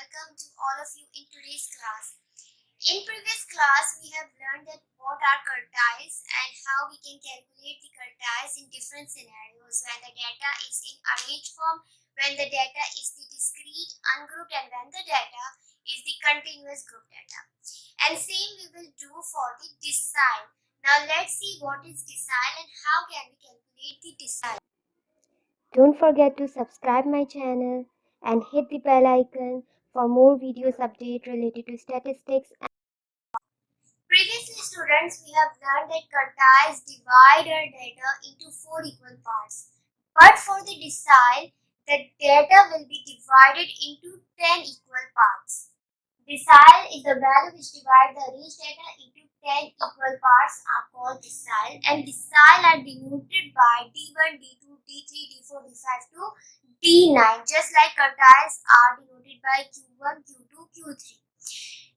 welcome to all of you in today's class. In previous class, we have learned that what are quartiles and how we can calculate the quartiles in different scenarios when the data is in arranged form, when the data is the discrete, ungrouped, and when the data is the continuous group data. And same we will do for the decile. Now let's see what is decile and how can we calculate the decile. Don't forget to subscribe my channel and hit the bell icon for more videos update related to statistics. Previously, students, we have learned that quartiles divide our data into 4 equal parts. But for the decile, the data will be divided into 10 equal parts. Decile is the value which divides the arranged data into 10 equal parts are called decile, and decile are denoted by D1, D2, D3, D4, D5 to D9, just like quartiles are denoted by Q1, Q2, Q3.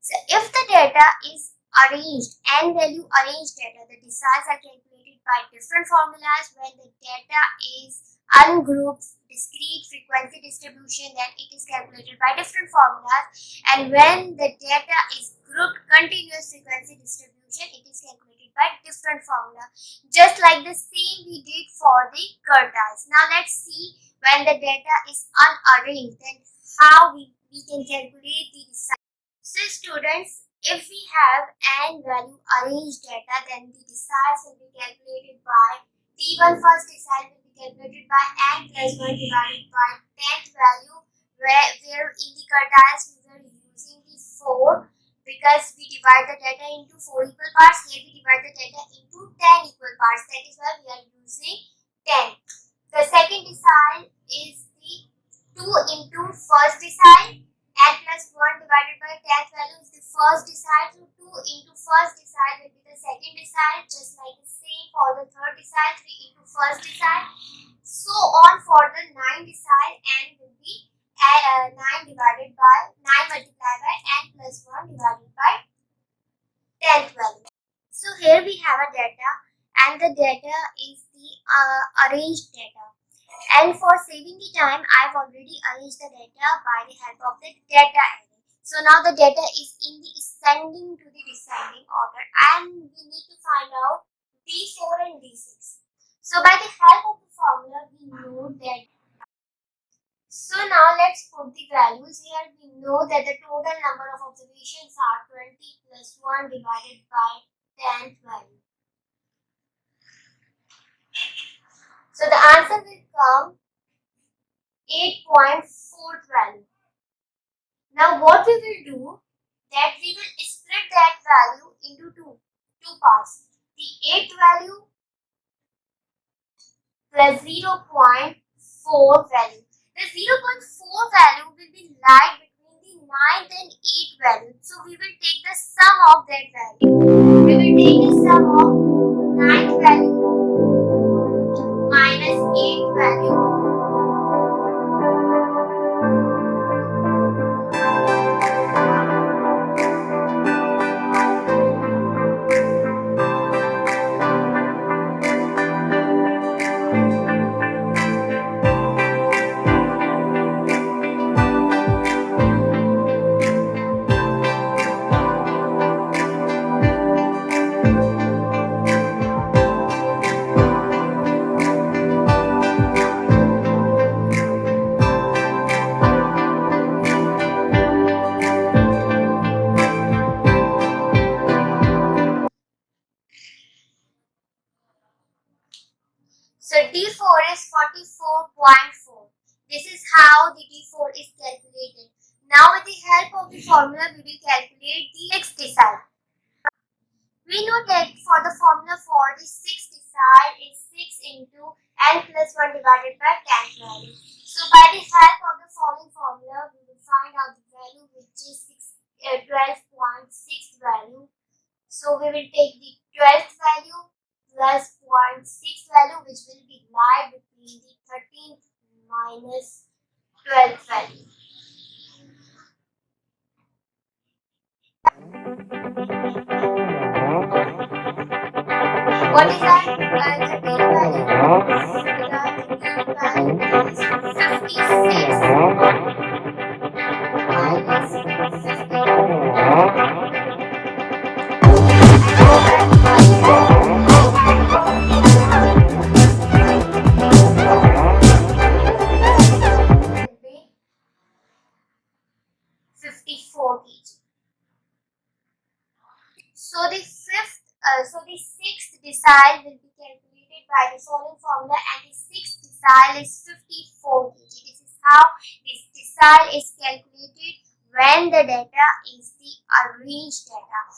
So if the data is arranged, n value arranged data, the deciles are calculated by different formulas. When the data is ungrouped, discrete frequency distribution, then it is calculated by different formulas. And when the data is grouped continuous frequency distribution, it is calculated by different formula. Just like the same we did for the quartiles. Now let's see when the data is unarranged, then how we can calculate the decile. So students, if we have n value arranged data, then the deciles will be calculated by T1 first decile will be calculated by n plus 1 divided by 10th value, where in the quartiles we were using the 4 because we divide the data into 4 equal parts. Here we divide the data into 10 equal parts. That is why we are using 10. The second decile is the 2 into first decile. N plus 1 divided by 10th value is the first decile, so 2 into first decile will be the second decile, just like the same for the third decile, 3 into first decile, so on for the 9 decile. N will be 9 divided by 9 multiplied by n plus 1 divided by 10th value. So here we have a data, and the data is the arranged data. And for saving the time, I've already arranged the data by the help of the data array. So now the data is in the ascending to the descending order, and we need to find out D4 and D6. So by the help of the formula, we know that. So now let's put the values here. We know that the total number of observations are 20 plus 1 divided by 10th value. So the answer will come 8.4th value. Now what we will do, that we will split that value into two parts. The 8th value plus 0.4 value. The 0.4 value will be lie between the 9th and 8th value. So we will take the sum of that value. We will take the sum of 9th value minus 8th value So D4 is 44.4. This is how the D4 is calculated. Now with the help of the formula, we will calculate the 6th decile. We know that for the formula for the 6th decile is 6 into n plus 1 divided by 10th value. So by the help of the following formula, we will find out the value which is 12.6 value. So we will take the 12th value plus 0.6 value, which will be lie between the 13th minus 12th value. What is that? 13th value? The 13th value is 56 minus So the sixth decile will be calculated by the following formula, and the sixth decile is 54 kg. This is how this decile is calculated when the data is the arranged data.